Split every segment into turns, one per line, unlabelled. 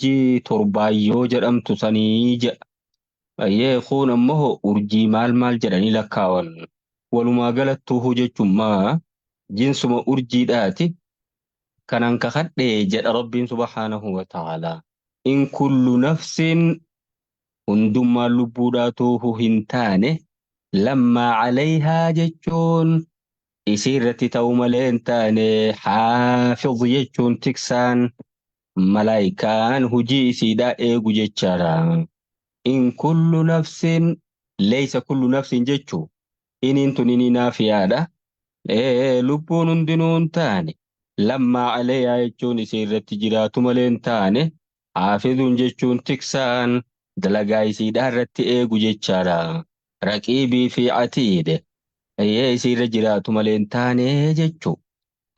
urjii torbaayyoo jedhamtu sanii jedha. Ayyee kun ammoo urjii maal jedhanii lakkaawan. Walumaa galattuu jechuun jinsuma urjiidhaati. Kanan kakadhee jedha Rabbiin subhaanahu wa ta'ala. In kullu nafsin hundummaan lubbuudhaatuuhu hin taane lammaa calayhaa jechuun isii irratti ta'u malee hin taane xaafiz jechuun tiksaan malaayikaan hujii isiidhaa eegu jechaadha. In kullu nafsin leeysa kullu nafsin jechuu iniin tun inni naafiyaadha. Lubbuun hundinuu hin taane lammaa calayhaa jechuun isii irratti jiraatu malee hin taane xaafizun jechuun tiksaan dalagaa isiidhaa irratti eegu jechaadha. Raqiibii fi atiid isii irra jiraatu malee hin taane jechuu.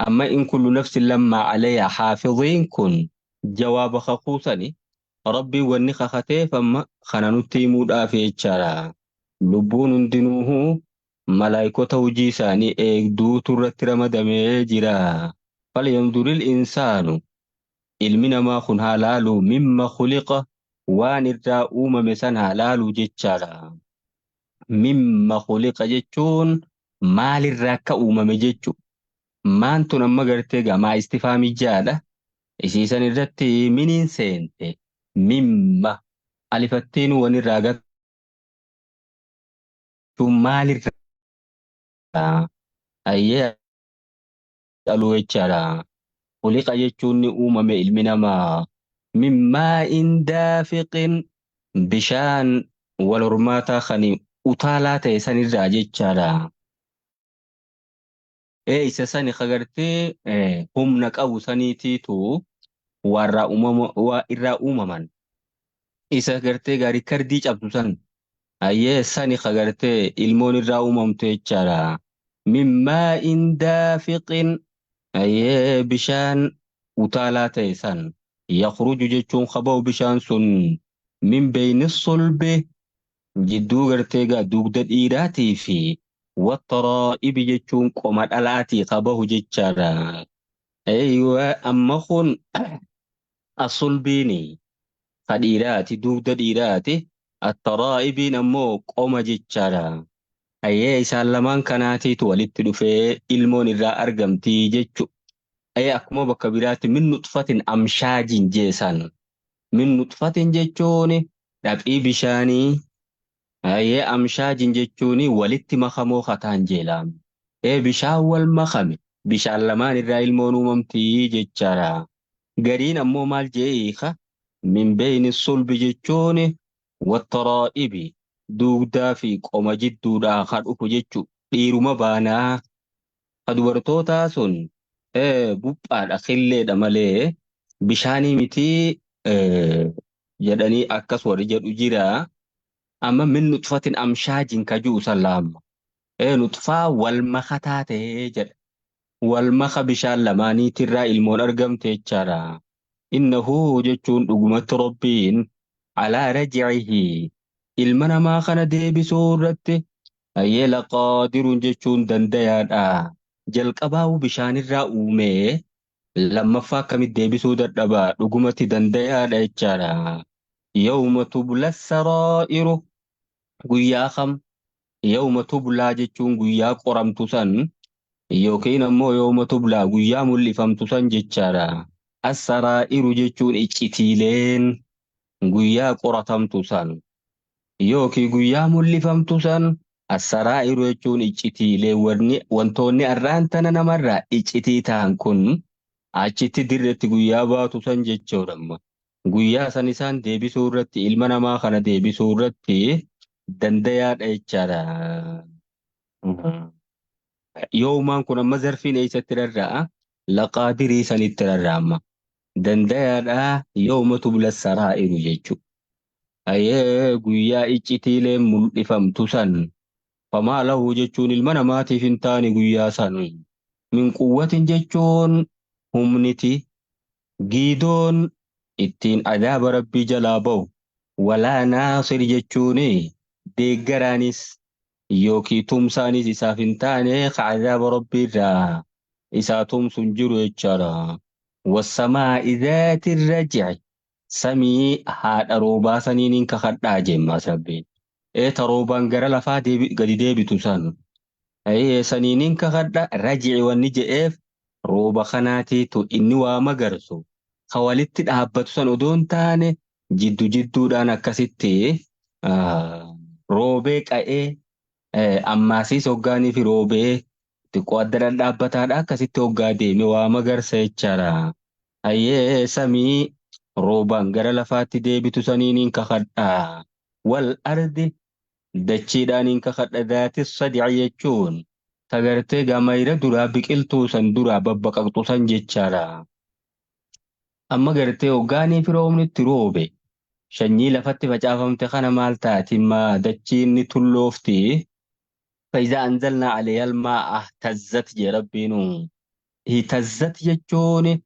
Amma in kullu nafsin lammaa calayhaa xaafiziin kun jawaaba kakuusani rabbiin wanni kakateef amma kana nutti himuudhaaf jechaadha. Lubbuun hundinuu malaayikota hojii isaanii eegduutu irratti ramadamee jira. Falyanzuril insaanu ilmi namaa kun haa laalu mimma khuliqa waan irraa uumame san haa laalu jechaadha. Mimma khuliqa jechuun maalirraa akka uumame jechu. Maantun amma gartee gamaa istifaamii jaadha. Isiisan irratti miniin seente mimma alifattiin wanirraa gatu maalirraa ayyee dhaluu jechaadha. Khuliqa jechuun ni uumame ilmi namaa. Mimmaa in daafiqin bishaan wal hormaataa kan utaalaa ta'e sanirraa jechaadha. Isa sani kagartee humna qabu saniitiitu waa irraa uumaman. Isa gartee gaarii kardii cabsu san ayyee sani kagartee ilmoon irraa uumamtu jechaadha. Mimmaa in daafiqin ayyee bishaan utaalaa ta'e san. Yakhruju jechuun qabahu bishaan sun min bayni sulbi jidduu gartee dugda dhiiraatii fi wattaraa'ibi jechuun qoma dhalaatii qabahu jechaadha. Amma kun asulbiini ka dhiiraati dugda dhiiraati attaraa'ibiin ammoo qoma jechaadha. Isaan lamaan kanaatiitu walitti dhufee ilmoon irraa argamtii jechu. Akkuma bakka biraatti min nuxfatin amshaajin jeesan. Min nuxfatin jechuun dhaphii bishaanii. Amshaajin jechuun walitti makamoo kataan jeelaam. Bishaan wal makame bishaan lamaan irraa ilmoon uumamtii jechaadha. Gariin ammoo maal jeeqa min bayni sulbi jechuun wattaraa'ibi dugdaa fi qoma jidduudhaa kan dhufu jechu dhiiruma baanaa. Ka dubartootaa sun buphaadha qilleedha malee bishaanii miti jedhanii akkas warri jedhu jira. Amma min nuxfatin amshaajin ka jiru sallaama. Nuxfaa wal makataa ta'ee jedha. Wal maka bishaan lamaaniitirraa ilmoon argamte jechaadha. Innahu jechuun dhugumatti rabbiin alaa raj'ihi ilma namaa kana deebisuu irratti ayyee laqaadirun jechuun dandayaadha. Jalqabaa'u bishaanirraa uumee lammaffaa akkamitti deebisuu dadhabaa dhugumatti dandayaadha jechaadha. Yawma tubla saraa'iru guyyaa kam yawma tublaa jechuun guyyaa qoramtu san yookiin ammoo yawma tublaa guyyaa mul'ifamtu san jechaadha. As-saraa'iru jechuun iccitiileen guyyaa qoratamtu san yookiin guyyaa mul'ifamtu san. As-saraa'iru jechuun iccitiilee wantoonni arraan tana namarraa iccitii ta'an kun achitti dirreetti guyyaa baatu san jechuudha. Guyyaa san isaan deebisuu irratti ilma namaa kana deebisuu irratti dandayaadha jechaadha. Yoomaan kun amma zarfiin eessatti rarra'a? Laqaadirii sanitti rarraa'ama. Dandayaadha yooma tubla saraa'iru jechuudha. Guyyaa iccitiileen mul'ifamtu san. Famaa lahu jechuun ilma namaatiif hin taane guyyaa san. Min quwwatin jechuun humniti. Giidoon ittiin adaaba rabbii jalaa bahu. Walaa naasir jechuun deeggaraanis yookiin tumsaanis isaaf hin taane ka adaaba rabbii irraa isaa tumsuun jiru jechaadha. Wassamaa'i zaati raj'i samii haadha roobaa saniin kakadhaa jemmaas rabbiin. Ta roobaan gara lafaa gadi deebitu san. Saniin kakadha raji'i wanni je'eef rooba kanaatiitu inni waa magarsu. Ka walitti dhaabbatu san odoon taane jidduudhaan akkasitti roobee qa'ee ammaasiis hoggaanii fi roobee xiqqoo adda dhaabbataadha akkasitti hoggaa deeme waa magarsa jechaadha. Samii roobaan gara lafaatti deebitu saniin kakadhaa. Wal ardi dachiidhaan kakadha daati sadi'i jechuun tagartee gamayra duraa biqiltuu san duraa babbaqaqxu san jechaadha. Amma gartee hoggaanii fi roobni itti roobe shanyii lafatti facaafamte kana maal taati dachiin ni tulloofti. فإذا أنزلنا عليها الماء اهتزت يا ربي اهتزت يجون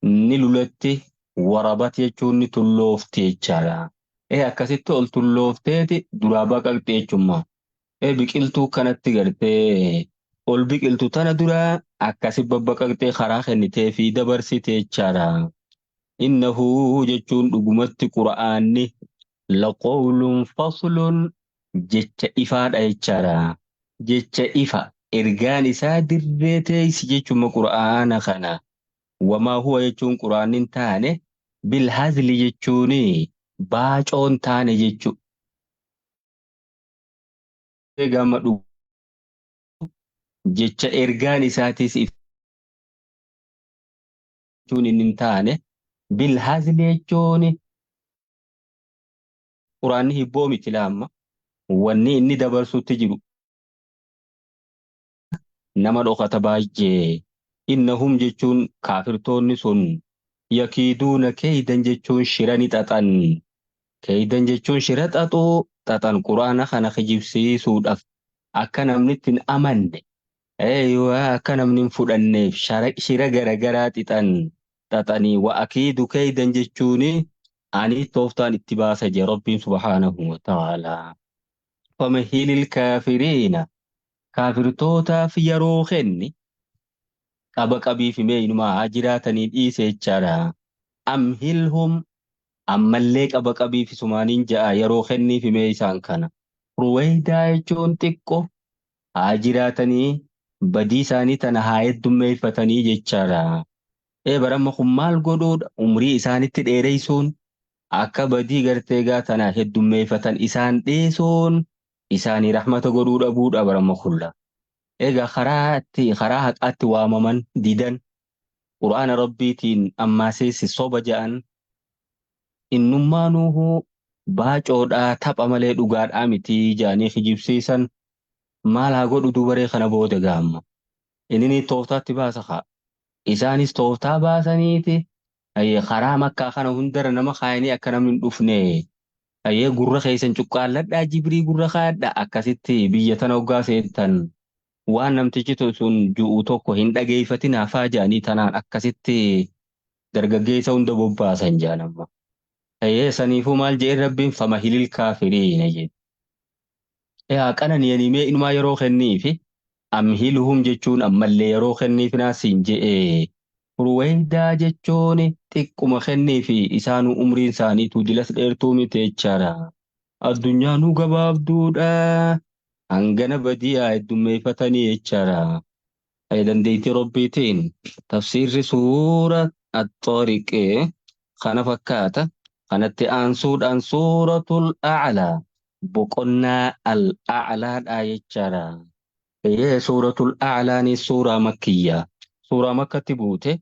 نلولت وربت يجون تلوفت يجالا أكاسيت قلت تلوفتي درابا قلت يجمع بقلتو كانت تغرتي قل بقلتو تانا درا أكاسي بابا قلت خراخ نتي في دبرسي تيجالا إنه يجون لقمت قرآن لقول فصل جت إفاد يجالا jecha ifa ergaan isaa dirree teessi jechuun quraana kana wamaa huwa jechuun quraanin taane bilhazli jechuun baacoon taane jechuun gama jecha ergaan isaatis jechuun hin taane bilhazli jechuun quraanni hibboo miti laamma wanni inni dabarsutti jiru. Nama dhokata baay'ee innahum jechuun kaafirtoonni sun yakiiduuna keeydan jechuun shira ni xaxan keeydan jechuun shira xaxan quraana kana kijibsiisuudhaaf akka namni ittiin amanne akka namni hin fudhanneef shira garagaraa xaxanii wa'akiidu keeydan jechuun ani tooftaan itti baasa jee rabbiin subhaanahu wa ta'aalaa famahilil kaafiriina kaafirtootaaf yeroo kenni qaba qabiif meenumaa jiraatanii dhiise jechaadha. Amhilhum ammallee qaba qabiif sumaaniin ja'a yeroo kenniif mee isaan kana. Ruwaydaa jechuun xiqqo haa jiraatanii badii isaanii tana haa heddummeeffatanii jechaadha. Baramma kun maal godhuudha umrii isaanitti dheereysuun akka badii garteegaa tana heddummeeffatan isaan dhiisuun isaanii rahmata godhuu dhabuudha baramma kulla. Egaa karaa haqaatti waamaman didan quraana rabbiitiin ammaaseessi soba ja'an innummaanuuhu baacoodhaa tapha malee dhugaadhaa miti ja'anii kijibsiisan maal haa godhu dubaree kana booda gaamma. Inni tooftaatti baasa kaa. Isaanis tooftaa baasaniiti karaa makkaa kana hundara nama kaayanii akka namni hin dhufne. Gurra keessan cuqqaalladhaa jibrii gurra kaadha akkasitti biyya tana hoggaa seetan waan namtichi sun ju'u tokko hin dhageeffatin hafaa ja'anii tanaan akkasitti dargaggeessa hunda bobbaasan ja'anamma. Saniifuu maal je'e rabbiin famahilil kaafiriina jedhe. Qanani'anii mee inumaa yeroo kenniifi amhiluhum jechuun ammallee yeroo kenniif naasiin je'e. Ruwaydaa jechuun xiqquma kenniifi isaanuu umriin isaaniitu dilas dheertuu miti jechaadha. Addunyaanuu gabaabduudha. Hangana badiyaa heddummeeffatanii jechaadha. Dandeettii rabbiitiin tafsiirri suura at-Taariqee kana fakkaata. Kanatti aansuudhaan suuratul A'laa boqonnaa al-A'laadhaa jechaadha. Suuratul A'laani suuraa makkiyyaa. Suuraa makkatti buute.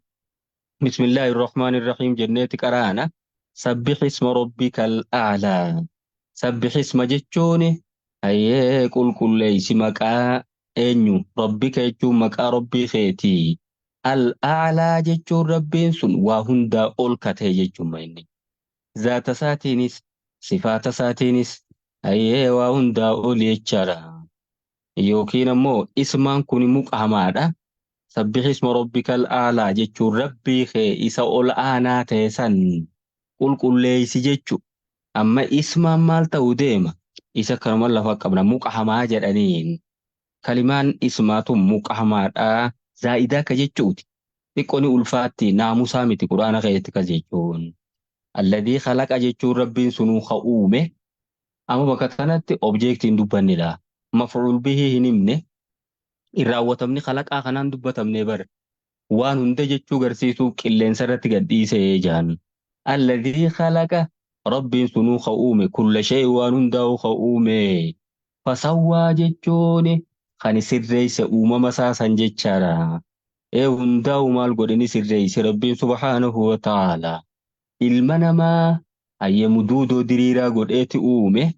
Bismillaahi irrahmaani irrahiim jenneeti qaraana. Sabbix isma rabbikal a'laa. Sabbix isma jechuun qulqulleeysi maqaa eenyu rabbika jechuun maqaa rabbii keetii. Al-a'laa jechuun rabbiin sun waa hundaa ol katee jechuun inni. Zaata isaatiinis sifaata isaatiinis waa hundaa ol jechaadha. Yookiin ammoo ismaan kun muqahamaadha. Sabbix isma rabbikal a'laa jechuun rabbii kee isa ol aanaa ta'e san qulqulleeysi jechuun amma ismaan maal ta'uu deema isa kanuma lafa qabna muqahamaa jedhaniin kalimaan ismaatu muqahamaadhaa zaa'idaa ka jechuuti xiqqooni ulfaatti naamusaa miti quraana keessatti ka jechuun alladhii khalaqa jechuun rabbiin sunuu ka uume amma bakka kanatti objektiin dubbannedha. Maf'uul bihii hin himne hin raawwatamni kalaqaa kanaan dubbatamne bara. Waan hunda jechuu garsiisuuf qilleensa irratti gadhiisee jaan. Alladhii khalaqa rabbiin sunuu ka uume kulla shay'in waan hundaa'u ka uume. Fasawwaa jechuun kan sirreesse uumama isaa san jechaadha. Hundaa'u maal godhani sirreesse rabbiin subhaanahu wa ta'ala. Ilma namaa hayyamu duudoo diriiraa godheeti uume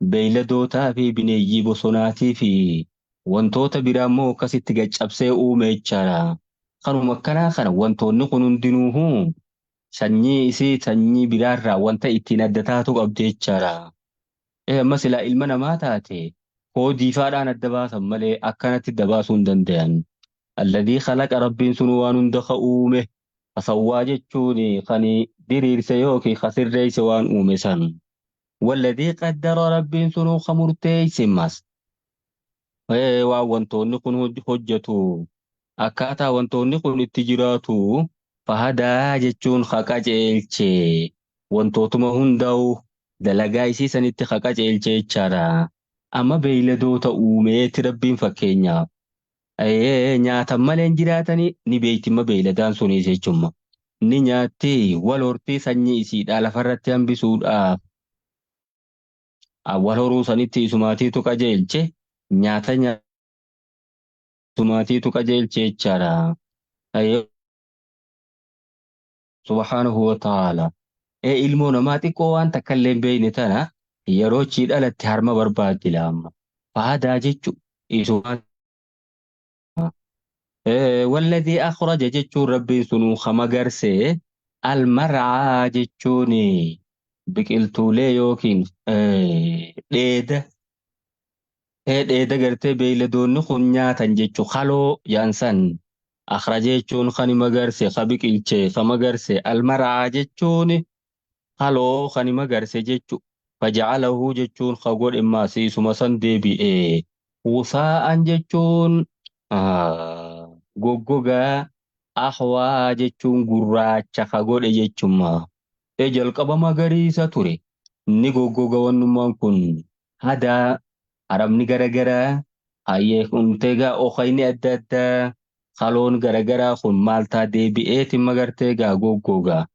beeyladootaa fi bineeyyii bosonaatii fi wantoota biraa immoo akkasitti gaccabsee uume jechaadha. Kanuma akkanaa kana wantoonni kun hundinuu sanyii isii sanyii biraarraa wanta ittiin adda taatu qabdi jechaadha. Amma silaa ilma namaa taate hoodiifaadhaan adda baasan malee akkanatti adda baasuu hin danda'an. Alladhii khalaqa rabbiin sun waan hunda ka uume fasawwaa jechuun kan diriirse yookiin ka sirreesse waan uume san. Walladhii qaddara rabbiin sun ka murteesse mas. Waan wantoonni kun hojjetu akkaataa wantoonni kun itti jiraatu fahadaa jechuun ka qajeelche wantootuma hundaa'u dalagaa isii sanitti ka qajeelche jechaadha. Amma beeyladoota uumeetti rabbiin fakkeenyaaf nyaatan malee jiraatanii ni beeytimma beeyladaan sunis jechuudha. Ni nyaatti wal hortii sanyii isiidhaa lafarratti hambisuudhaaf wal horuu sanitti isumaatiitu qajeelche nyaata isumaatiitu qajeelche jechaadha. Subhaanahu wa ta'ala. Ilmoo namaa xiqqoo waan takka illee hin beekne tana yeroo ichi dhalatti harma barbaaddi laamma. Faadaa jechuun isumaan. Walladhii akhraja jechuun rabbiin sunuu kama garsee almar'aa jechuun biqiltuulee yookiin dheeda. Dheeda gartee beeyladoonni kun nyaatan jechuu haloo yaansan. Akhraja jechuun kan magarse ka biqilchee ka magarse almar'aa jechuun haloo kan magarse jechuu. Faja'alahu jechuun ka godhe maasiisuma san deebi'ee. Wusaa'an jechuun goggogaa ahwaa jechuun gurraacha ka godhe jechummaa. Jalqaba magariisa ture inni goggoga wannummaan kun hadaa arabni garagaraa hayyee kunteegaa okayni adda addaa haloon garagaraa kun maaltaa deebi'eetiin magarteegaa goggogaa.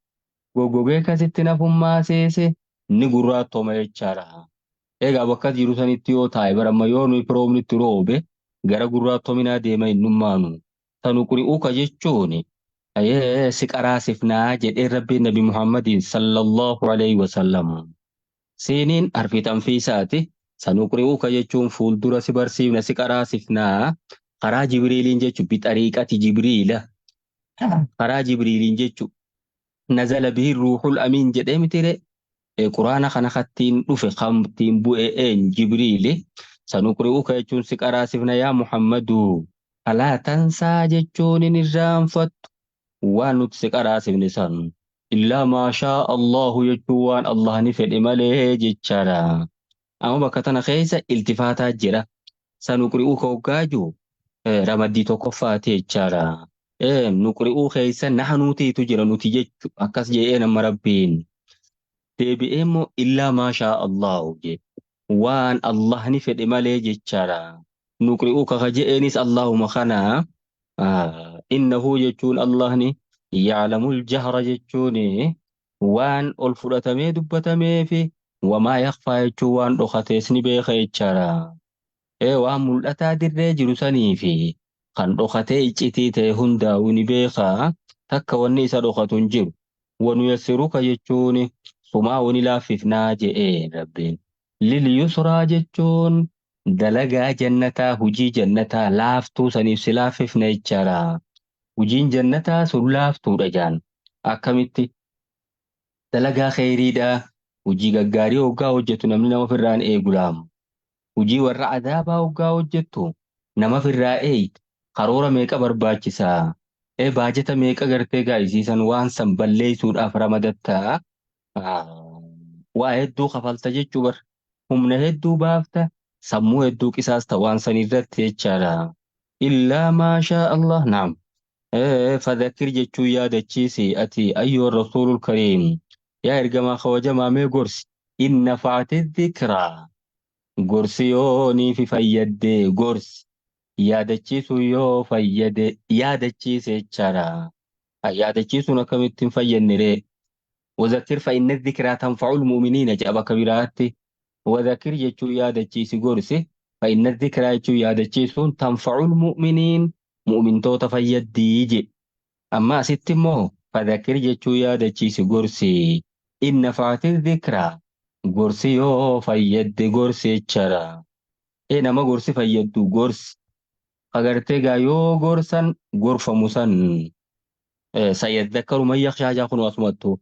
Goggogee kasitti nafummaa seese inni gurraattoma jechaadha. Egaa bakka jiru sanitti yoo taa'e baramma yoo nuyi firoomnitti roobe gara gurraattominaa deema innummaanu. Tanu quri'uuka jechuun si qaraasifnaa jedhee rabbiin nabi Muhammadiin sallallahu alayhi wa sallam. Siiniin harfitan fiisaati sanu quri'uuka jechuun fuuldura si barsiifna si qaraasifnaa karaa Jibriiliin jechuun bixariiqati Jibriila. Karaa Jibriiliin jechuun nazala bihi ruuxul amiin jedhee mitire quraana kana kattiin dhufe kamtiin bu'een Jibriili. Sanu quri'uuka jechuun si qaraasifna yaa Muhammadu. Alaa tansaa jechuun hin irraanfattu waan nuti si qaraasifne san. Illaa maashaa Allahu jechuun waan Allah ni fedhe malee jechaadha. Amma bakka tana keessa iltifaataa jira. Sanu quri'uuka hoggaaju ramaddii tokkoffaati jechaadha. Nu quri'uu keessa nahanuutiitu jira nuti jechu akkas jedhee nama rabbiin. Deebi'ee immoo illaa maashaa Allahu je. Waan Allah ni fedhe malee jechaadha. Nuqri'uka ka je'eenis Allahuma kana innahu jechuun Allahni ya'lamul jahra jechuun waan ol fudhatamee dubbatamee fi wamaa yakhfaa jechuun waan dhokatees ni beeka jechaadha. Waan mul'ataa dirree jiru sanii fi kan dhokatee iccitii ta'e hundaa'uu ni beeka takka wanni isa dhokatu hin jiru. Wanu yassiruka jechuun sumaa wani laaffifnaa je'ee rabbiin. Lil yusraa jechuun dalagaa jannataa hujii jannataa laaftuu saniif si laaffifna jechaadha. Hujiin jannataa sun laaftuudha jaan. Akkamitti dalagaa kheyriidha. Hujii gaggaarii hoggaa hojjetu namni nama firraan eegu laamu. Hujii warra adaabaa hoggaa hojjettu nama firraa eeyit karoora meeqa barbaachisaa. Baajata meeqa gartee gaayisiisan waan san balleessuudhaaf ramadattaa. Waa hedduu kafalta jechuu bar. Humna hedduu baafta. Sammuu hedduu qisaasta waan san irratti jechaadha. Illaa maashaa Allah naam. Fadhakir jechuun yaadachiisi ati ayyoo rasuulul kariim. yaa ergamaa kabajamaa mee gorsi in nafaati dhikraa gorsi yoo niifi fayyadde gorsi yaadachiisu yoo fayyade yaadachiise jechaadha. Yaadachiisuun akkamittiin fayyanniree وذكر فإن الذكرى تنفع المؤمنين جابا كبيرات وذكر يجو يادتشيس غورسي فإن الذكرى يجو يادتشيسون تنفع المؤمنين مؤمن توتا فيد ديجي أما ستمو فذكر يجو يادتشيس غورسي إن نفعت الذكرى غورسي يو فيد غورسي تشرا إنما غورسي فيد غورس أغرتيغا يو غورسن غرفة مسن سيذكر من يخشى جاكون واسمته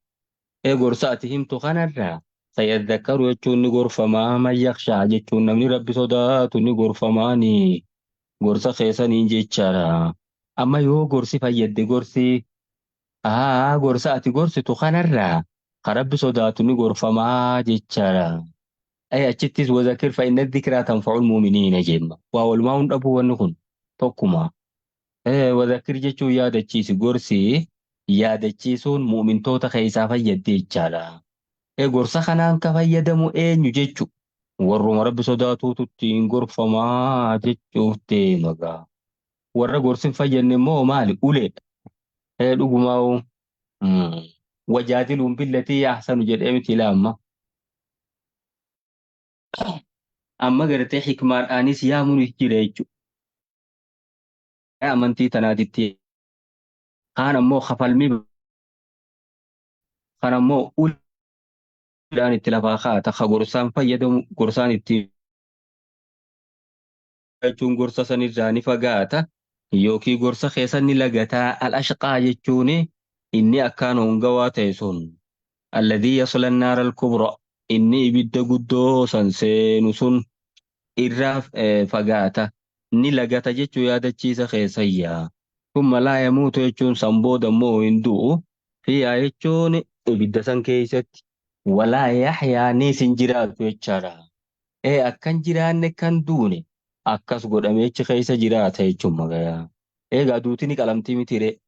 gorsa ati himtu kanarraa sayyadakkaru jechuun ni gorfamaa man yakshaa jechuun namni rabbi sodaatu ni gorfamaani gorsa keessaniin jechaadha. Amma yoo gorsi fayyadde gorsi gorsa ati gorsitu kanarraa ka rabbi sodaatu ni gorfamaa jechaadha. Achittis wazakir fa'inna dhikraa tanfa'ul muuminiina jenna. Waa walumaa hundhabuu wanni kun tokkuma. Wazakir jechuun yaadachiisi gorsi yaadachiisuun mu'mintoota keessaa fayyadde jechaadha. Gorsa kanaan ka fayyadamu eenyu jechu warruma rabbi sodaatuutu ittiin gorfamaa jechuuf deemagaa. Warra gorsi hin fayyadne immoo maali uleedha. Dhugumaa wajaadiluun billatii ahsanu jedhee miti laamma. Amma gartee hikmaadhaanis yaamuun jira jechuudha. Amantii tanaatitti kaan ammoo kafalmii kaan ammoo uleedhaan itti lafaa kaata ka gorsaan fayyadamu gorsaan itti jechuun gorsa sanirraa ni fagaata yookiin gorsa keessa ni lagataa al-ashqaa jechuun inni akkaan hongawaa ta'e sun alladhii yasla an-naara al-kubra inni ibidda guddoo san seenu sun irraa fagaata ni lagata jechuu yaadachiisa keessayyaa. ثم لا يموت يجون سنبود مو هندو في يجون إبدا سن كيست ولا يحيى نيس جرات يجارا أكن جيران كان دوني أكس قد أميتش خيس جرات يجون مغايا قادوتيني كلامتي متيري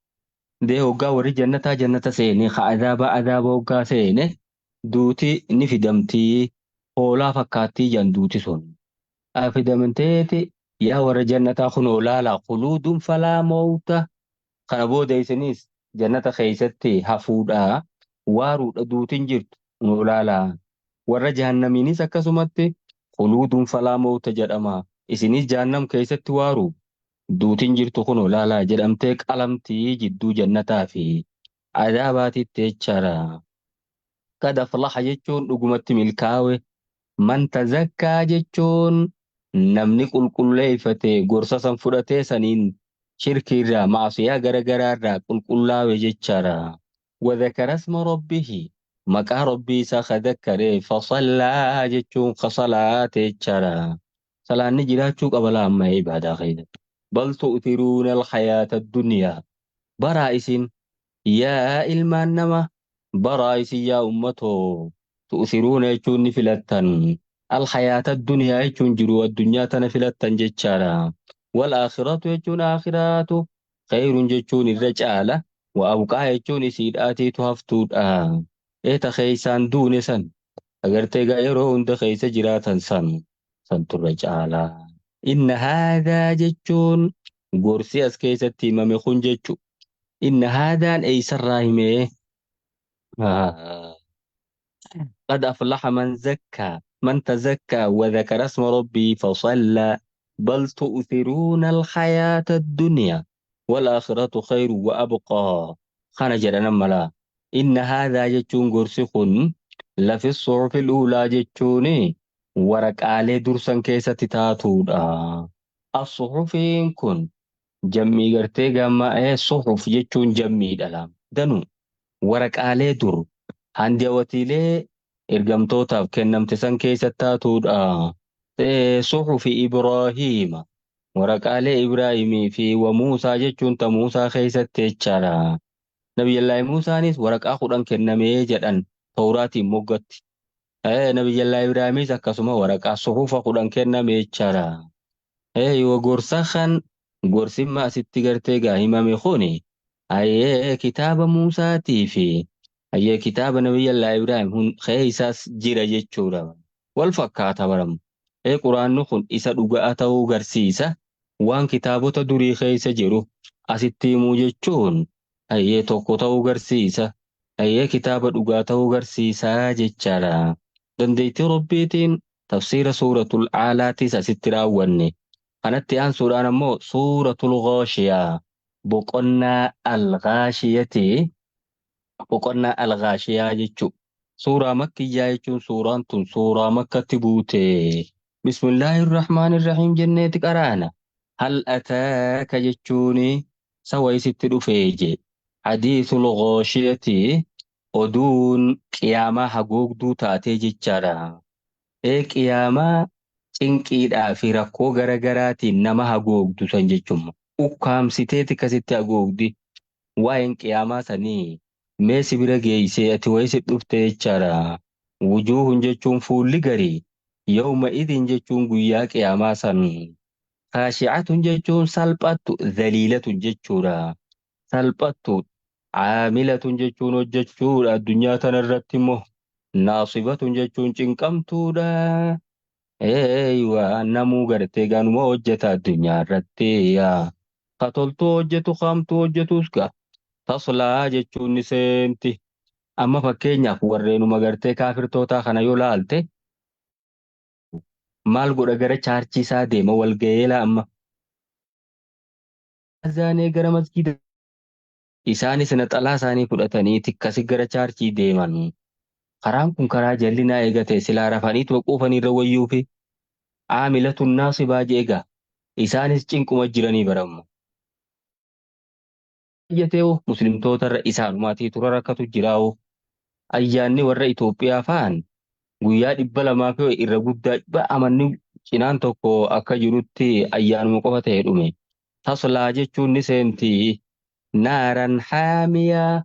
دي هوغا وري جنة سيني عذاب هوغا سيني دوتي نفدمتي هولا فكاتي جندوتي سن أفدمتيتي yaa warra jannataa kunoo laala khuluudun falaa mawta kana booda isinis jannata keessatti hafuudha waaruudha duutin jirtu kunoo laala warra jahannamiinis akkasumatti khuluudun falaa mawta jedhama isinis jahannam keessatti waaru duutin jirtu kunoo laala jedhamtee qalamtii jidduu jannataa fi adaabaatitti jechaadha. Qad aflaha jechuun dhugumatti milkaawe man tazakkaa jechuun namni qulqulleeffate gorsa san fudhatee saniin shirkiirraa maasiyaa garagaraarraa qulqullaawe jechaadha. Wadhakara isma rabbihi maqaa rabbii isaa kadakkaree fasallaa jechuun kasalaate jechaadha. Salaanni jiraachuu qaba laamma ibaadaa keessa. Bal tu'tiruuna alhayaata addunyaa baraa isin yaa ilmaan nama baraa isin yaa ummatoo tu'tiruuna jechuun ni filattan. الحياة الدنيا يجون جرو الدنيا تنفلت تنجتشارا والآخرة يجون آخرات خير جتشون الرجالة وأبقى يجون سيداتي تهفتود تخيسان دون سن أجر تيغا يرون دخيس جراتا سن الرجالة إن هذا جتشون قرسي أسكيس التيمم خنجتشو إن هذا أي سراهمه قد أفلح من زكى من تزكى وذكر اسم ربي فصلى بل تؤثرون الحياة الدنيا والآخرة خير وأبقى خنجر نملا إن هذا جتون قرسخن لفي الصحف الأولى جتوني ورق علي درسا كيسة تاتودا الصحف كن جمي قرتي قاما صحف جتون جمي دلام دنو ورق علي در عندي وتيلي ergamtootaaf kennamte san keessatti taatuudha. Suhufi Ibraahiima waraqaalee Ibraahimii fi wa Muusaa jechuun ta Muusaa keessatti jechaadha. Nabiyyallaahi Muusaanis waraqaa 10 kennamee jedhan Tawraatiin moggatti. Nabiyyallaahi Ibraahimis akkasuma waraqaa suhufa 10 kennamee jechaadha. Yoo gorsa kan gorsimma asitti gartee gaa himame kuni kitaaba Muusaatii fi Hayyee kitaaba Nabiyyallaa Ibraahim keessaas jira jechuudha. Wal fakkaata baramu. Quraanni kun isa dhugaa ta'uu garsiisa. Waan kitaabota durii keessa jiru asitti himuu jechuun hayyee tokko ta'uu garsiisa. Hayyee kitaaba dhugaa ta'uu garsiisaa jechaadha. Dandeettii Rabbiitiin tafsiira suuratul Aalaatiis asitti raawwanne. Kanatti aansuudhaan ammoo suuratul Ghaashiyaa boqonnaa al-Ghaashiyati. Boqonnaa al-Ghaashiyaa jechuudha. Suuraa makkiyyaa jechuun suuraan tun suuraa makkatti buute. Bismillahirrahmanirrahiim jenneeti qaraana. Hal ataaka jechuun sawa isitti dhufee je. Hadiisul Ghaashiyati oduun qiyaamaa haguugduu taatee jechaadha. Qiyaamaa cinqiidhaa fi rakkoo garaagaraatiin nama haguugdu san jechuun ukkaamsiteeti akkasitti haguugdi. Waa'een qiyaamaa sanii mee si bira geessee ati wayisi dhufte jechaadha. Wujuuhun jechuun fuulli garii yawma idin jechuun guyyaa qiyaamaa san. Kaashi'atun jechuun salphattu dhaliilatun jechuudha. Salphattu caamilatun jechuun hojjechuudha addunyaa tanarratti immoo naasibatun jechuun cinqamtuudha. Eeywa namuu gartee gaanuma hojjeta addunyaa irratti katoltuu hojjetu qaamtuu hojjetus gaa. Taslaa jechuun ni seenti. Amma fakkeenyaaf warreenuma gartee kaafirtootaa kana yoo laalte maal godha gara chaarchii isaa deema walgayeela amma. Azaanee gara masgiida isaanis naxalaa isaanii fudhatanii tikkasi gara chaarchii deeman. Karaan kun karaa jallinaa eegate silaa rafaniitu quufanii irra wayyuufi caamilatun naasibaa jeega. Isaanis cinquma jiranii baramu. Ayyateewu muslimtootarra isaanumaatii tura rakkatu jiraa'u. Ayyaanni warra Itoophiyaa fa'an guyyaa 200 fi irra guddaa amanni cinaan tokko akka jirutti ayyaanuma qofa ta'e dhume. Taslaa jechuun ni seenti naaran haamiyaa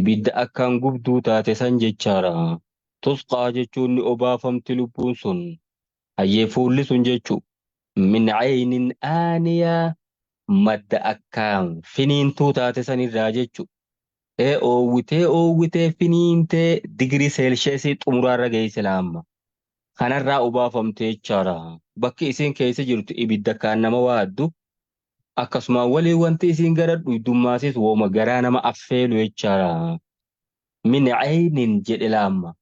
ibidda akkaan gubduu taate san jechaadha. Tusqaa jechuun ni obaafamti lubbuun sun. Hayyee fuulli sun jechuu min caynin aaniyaa madda akkaan finiintuu taate sanirraa jechu. Oowwitee finiintee digirii seelsheesii xumuraarra geesse laamma. Kanarraa obaafamte jechaadha. Bakki isiin keessa jirtu ibidda akkaan nama waaddu. Akkasuma walii wanti isiin gara dhuydummaasiis wooma garaa nama affeelu jechaadha. Min caynin jedhe laamma.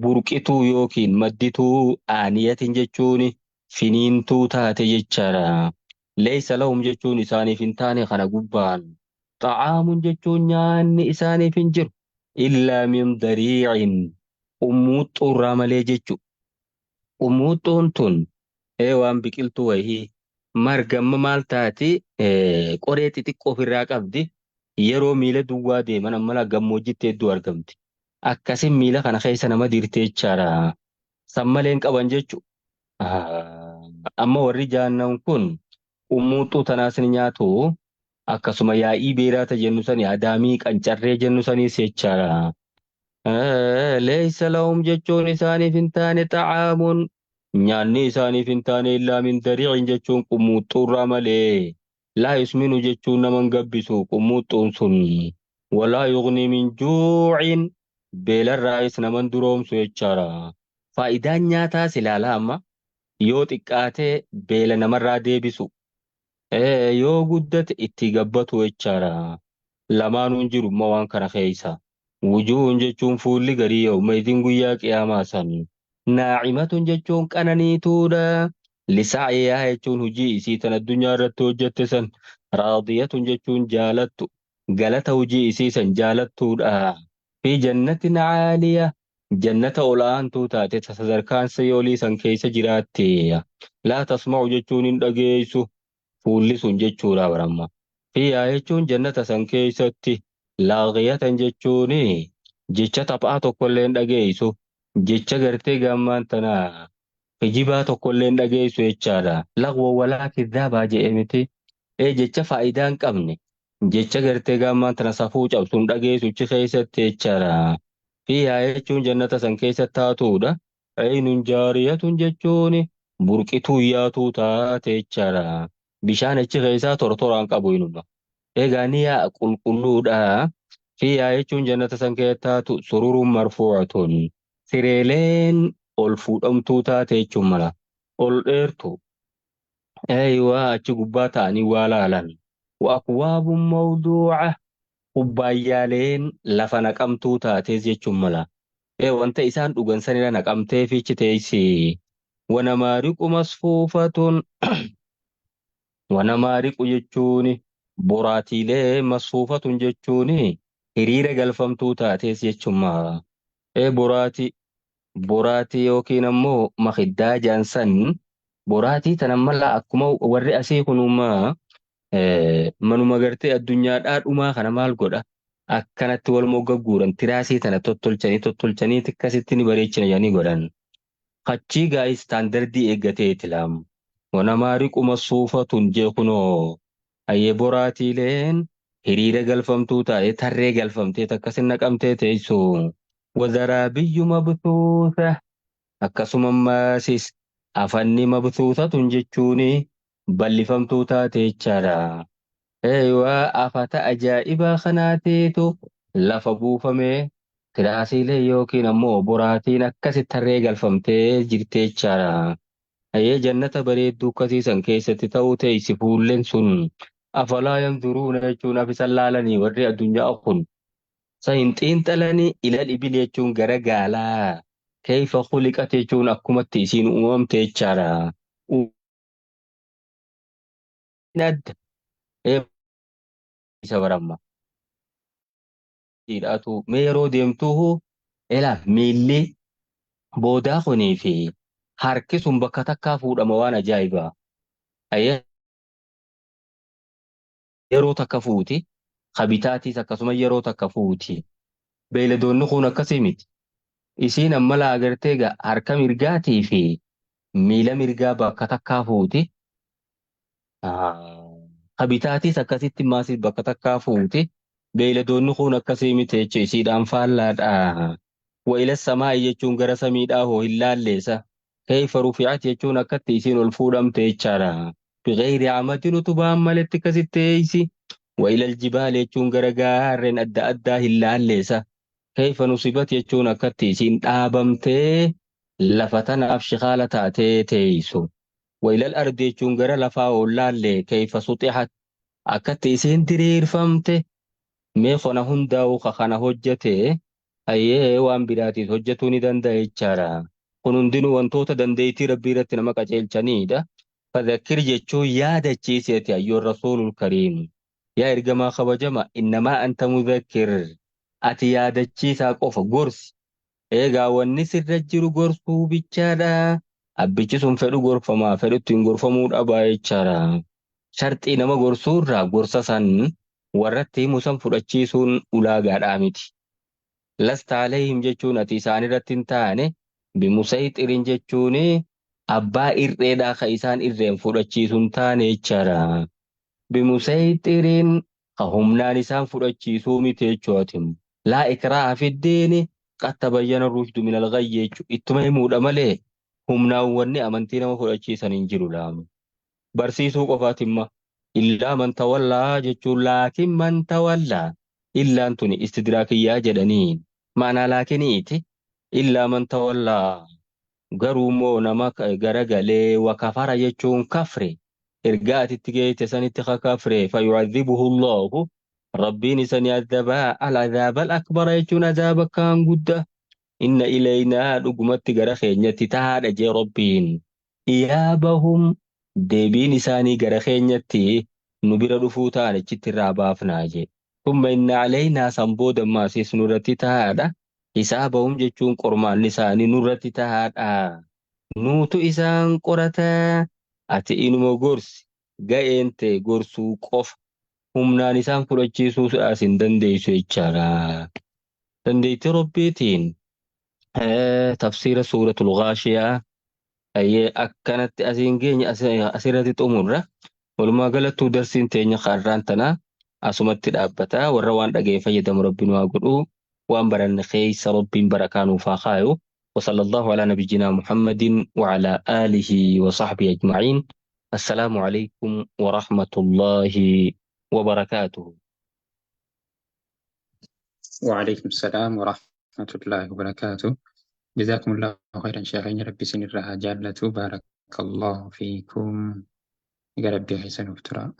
Burqituu yookiin maddituu aaniyatiin jechuun finiintuu taate jechaadha. Leeysa lahum jechuun isaaniif hin taane kana gubbaan. Xa'aamun jechuun nyaanni isaaniif hin jiru. Illaa min dariicin. Ummuuxxuu irraa malee jechu. Ummuuxxuun tun waan biqiltuu wayii margamma maal taati qoree xixiqqoo ofirraa qabdi. Yeroo miila duwwaa deeman amma gammoojjitti hedduu argamti. Akkasin miila kana keessa nama dirtee jechaadha. Sammaleen qaban jechu. Amma warri jaannan kun ummuuxxuu tanaas ni nyaatu akkasuma yaa'ii beeraata jennu sani adaamii qancarree jennu saniis jechaadha. Leeysa lahum jechuun isaaniif hin taane xa'aamun nyaanni isaaniif hin taane illaa min dariicin jechuun qummuuxxuurraa malee. Laa yusminu jechuun naman gabbisu qummuuxxuun sun. Walaa yugnii min juucin beelarraayis naman duroomsu jechaadha. Faayidaan nyaataas ilaala amma yoo xiqqaatee beela namarraa deebisu. Yoo guddate itti gabbatu jechaadha. Lamaanuun jiru amma waan kana keessa. Wujuuhun jechuun fuulli garii yawma idin guyyaa qiyaamaa san. Naacimatun jechuun qananiituudha. Lisaa'iyaa jechuun hojii isii tan addunyaa irratti hojjette san. Raadiyatun jechuun jaalattu. Galata hojii isii san jaalattuudha. Fi jannatin caaliya. Jannata ol'aantuu taate sadarkaan sayyoolii san keessa jiraatte. Laa tasma'u jechuun hin dhageessu. Fuulli sun jechuudha baramma. Fiyaa jechuun jannata san keessatti laaqiyatan jechuun jecha taphaa tokkollee hin dhageessu. Jecha gartee gammaan tana kijibaa tokkollee hin dhageessu jechaadha. Laqwa walaa kidhaabaa jedhe miti. Jecha faayidaa hin qabne. Jecha gartee gammaan tana safuu cabsu hin dhageessu achi keessatti jechaadha. Fiyaa jechuun jannata san keessatti taatuudha. Aynun jaariyatun jechuun burqituu yaatuu taate jechaadha. Bishaan achi keessaa tortoraan qabu inuma. Egaa ni yaa qulqulluudha. Fiihaa jechuun jannata san keessaatu sururuun marfuu'atun sireeleen ol fuudhamtuu taate jechuun mala ol dheertu waa achi gubbaa ta'anii waa laalan wa'akwaabun mawduuca kubbaayyaaleen lafa naqamtuu taates jechuun mala wanta isaan dhugan sanirra naqamtee fiichi teessi wanamaariqu masfuufatun wanamaariqu jechuun boraatiilee masfuufatun jechuun hiriira galfamtuu taates jechuun mala boraatii yookiin ammoo makiddaa jaansan boraatii tanan mala akkuma warri asii kunumaa manuma gartee addunyaadhaa dhumaa kana maal godha akkanatti wal moggaguuran tiraasii tana tottolchanii akkasitti ni bareechina jedhanii godhan achii gaa'ii istaandardii eeggatee tilaamu wanamaariqu masfuufatun jeekunoo ayyee boraatiileen hiriira galfamtuu taa'ee tarree galfamtee akkasin naqamtee teessu wazaraabiyyu mabthuutha akkasuma maasis afanni mabthuuthatun jechuun bal'ifamtuu taate jechaadha. Waa afata ajaa'ibaa kanaateetu lafa buufamee tiraasiilee yookiin ammoo boraatiin akkasitti tarree galfamtee jirte jechaadha. Jannata bareedduu akkasiisan keessatti ta'uu teessi fuulleen sun afalaa yanzuruuna jechuun afisan laalanii warri addunyaa kun sahin xiinxalanii ilal ibil jechuun gara gaalaa keeyfa khuliqat jechuun akkumatti isiin uumamte jechaadha. Adda isa baramma hidhaatu mee yeroo deemtuu ela miilli boodaa kunii fi harki sun bakka takkaa fuudhama waan ajaa'ibaa yeroo takka fuuti kabitaatiis akkasuma yeroo takka fuuti beeyladoonni kun akkasii miti isiin ammala agartee harka mirgaatii fi miila mirgaa bakka takkaa fuuti kabitaatiis akkasitti maasiif bakka takkaa fuuti beeyladoonni kun akkasii miti jechuun isiidhaan faallaadha. Wa'ila samaa'i jechuun gara samiidhaa hoo hin laalleessa. Keeyfa rufi'at jechuun akkatti isiin ol fuudhamte jechaadha. Biqeeyri amatiin utubaan maletti akkasitti teeysi. Wa'ila aljibaal jechuun gara gaarreen adda addaa hin laalleessa. Keeyfa nusibat jechuun akkatti isiin dhaabamtee lafa tanaaf shikaala taatee teeysu. وإلى الأرض يجون غير لفا ولالي كيف سطحت أكتي سين دiriirfamte mee khona hundaa'u kana hojjete ayyee waan biraatis hojjetuu ni danda'a jechaadha. Kun hundinuu wantoota dandeettii rabbii irratti nama qajeelchanidha. Fadhakkir jechuun yaadachiiseeti ayyoon rasuulul kariim. Yaa ergamaa kabajama innamaa anta mudhakkir ati yaadachiisaa qofa gorsi. Eegaa wanni sirra jiru gorsuu bichaadha. Abbichi sun fedhu gorfamaa fedhu ittiin gorfamuu dhabaa jechaadha. Sharxii nama gorsuurraa gorsa san warratti himu san fudhachiisuun ulaagaadhaa miti. Lasta alayhim jechuun ati isaan irratti hin taane bimusayxirin jechuun abbaa irreedhaa ka isaan irreen fudhachiisuun taane jechaadha. Bimusayxirin ka humnaan isaan fudhachiisuu miti jechuutim. Laa ikraaha fiddiini qad tabayyana rushdu minal ghayyi jechuun ittuma himuudha malee humnaan wanni amantii nama fudhachiisan hin jiru laamu. Barsiisuu qofaatimma illaa man tawallaa jechuun laakiin man tawallaa illaan tuni istidraakiyyaa jedhaniin maanaa laakiniiti illaa man tawallaa garuu moo nama garagalee wakafara jechuun kafre ergaa atitti geete sanitti kakafre fayu'adhibuhu Allahu rabbiin isa ni adabaa al-adhaaba al-akbara jechuun adhaaba kaan guddaa inna ilaynaa dhugumatti gara keenyatti tahaadha jee rabbiin iyaabahum deebiin isaanii gara keenyatti nu bira dhufuu ta'an achitti irraa baafnaa jee thumma inna alaynaa san booda maasiis nurratti tahaadha hisaabahum jechuun qormaan isaanii nurratti tahaadha nuutu isaan qorataa ati inuma gorsi ga'eente gorsuu qofa humnaan isaan fudhachiisuu as hin dandeessu jechaadha. Dandeettii rabbiitiin tafsiira suuratul ghaashiyaa ayyee akkanatti asiin geenya asirratti xumurra walumaa galattuu darsiin teenya har'aan tana asumatti dhaabbata warra waan dhagee fayyadamu rabbiin waa godhu waan baranne keessa rabbiin barakaa nuuf haa kaayu وصلى الله على نبينا محمد وعلى آله وصحبه أجمعين السلام عليكم ورحمة الله وبركاته
وعليكم السلام ورحمة الله وبركاته. جزاكم الله خيرا شيخين، ربي سنرها جالة، بارك الله فيكم، يا ربي حسن وفترة.